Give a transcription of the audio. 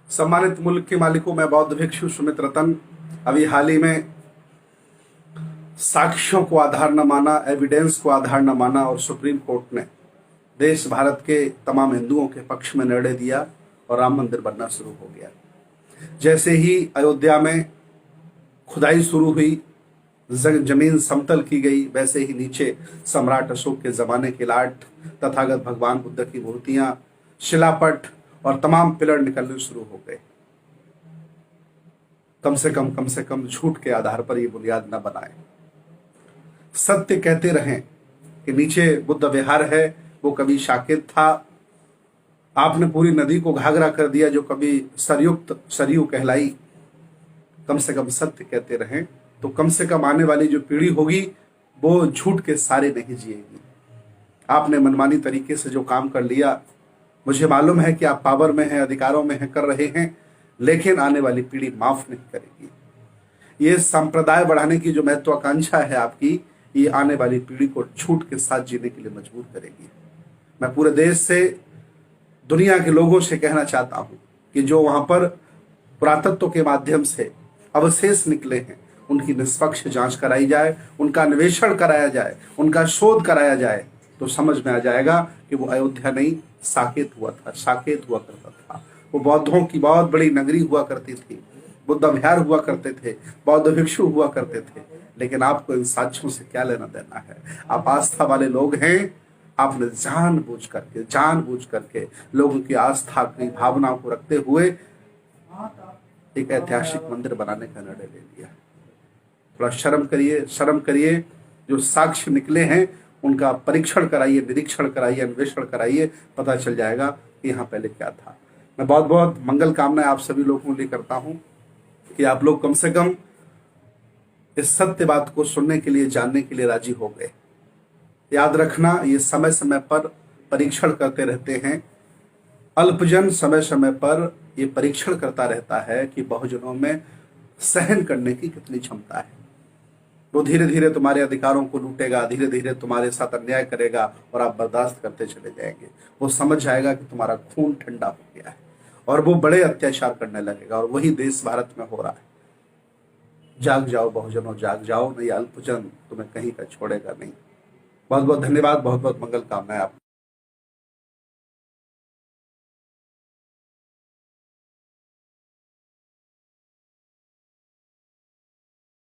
सम्मानित मुल्क के मालिकों, मैं बौद्ध भिक्षु सुमित रतन। अभी हाल ही में साक्ष्यों को आधार न माना, एविडेंस को आधार न माना और सुप्रीम कोर्ट ने देश भारत के तमाम हिंदुओं के पक्ष में निर्णय दिया और राम मंदिर बनना शुरू हो गया। जैसे ही अयोध्या में खुदाई शुरू हुई, जमीन समतल की गई, वैसे ही नीचे सम्राट अशोक के जमाने के लाट, तथागत भगवान बुद्ध की मूर्तियां, शिलापट और तमाम पिलर निकलने शुरू हो गए। कम से कम झूठ के आधार पर ये बुनियाद न बनाए, सत्य कहते रहें कि नीचे बुद्ध विहार है, वो कभी शाकित था। आपने पूरी नदी को घाघरा कर दिया जो कभी सरयू कहलाई। कम से कम सत्य कहते रहें तो कम से कम आने वाली जो पीढ़ी होगी वो झूठ के सारे नहीं जिएगी। आपने मनमानी तरीके से जो काम कर लिया, मुझे मालूम है कि आप पावर में हैं, अधिकारों में हैं, कर रहे हैं, लेकिन आने वाली पीढ़ी माफ नहीं करेगी। ये संप्रदाय बढ़ाने की जो महत्वाकांक्षा है आपकी, ये आने वाली पीढ़ी को झूठ के साथ जीने के लिए मजबूर करेगी। मैं पूरे देश से, दुनिया के लोगों से कहना चाहता हूं कि जो वहां पर पुरातत्व के माध्यम से अवशेष निकले हैं, उनकी निष्पक्ष जांच कराई जाए, उनका अन्वेषण कराया जाए, उनका शोध कराया जाए, तो समझ में आ जाएगा कि वो अयोध्या नहीं साकेत हुआ करता था। वो बौद्धों की बहुत बड़ी नगरी हुआ करती थी, बुद्ध विहार हुआ करते थे, बौद्ध भिक्षु हुआ करते थे। लेकिन आपको इन साक्ष्यों से क्या लेना देना है? आप आस्था वाले लोग हैं। आपने जानबूझ करके लोगों की आस्था की भावनाओं को रखते हुए एक ऐतिहासिक मंदिर बनाने का निर्णय ले लिया। थोड़ा शर्म करिए। जो साक्ष्य निकले हैं उनका परीक्षण कराइए, निरीक्षण कराइए, अन्वेषण कराइए, पता चल जाएगा कि यहाँ पहले क्या था। मैं बहुत बहुत मंगल कामनाएं आप सभी लोगों के लिए करता हूं कि आप लोग कम से कम इस सत्य बात को सुनने के लिए, जानने के लिए राजी हो गए। याद रखना, ये समय समय पर परीक्षण करते रहते हैं। अल्पजन समय समय पर ये परीक्षण करता रहता है कि बहुजनों में सहन करने की कितनी क्षमता है। वो धीरे धीरे तुम्हारे अधिकारों को लूटेगा, धीरे धीरे तुम्हारे साथ अन्याय करेगा और आप बर्दाश्त करते चले जाएंगे। वो समझ जाएगा कि तुम्हारा खून ठंडा हो गया है और वो बड़े अत्याचार करने लगेगा। और वही देश भारत में हो रहा है। जाग जाओ बहुजनों, जाग जाओ, नहीं अल्पजन तुम्हें कहीं का छोड़ेगा नहीं। बहुत बहुत धन्यवाद, बहुत बहुत मंगल कामनाएं आप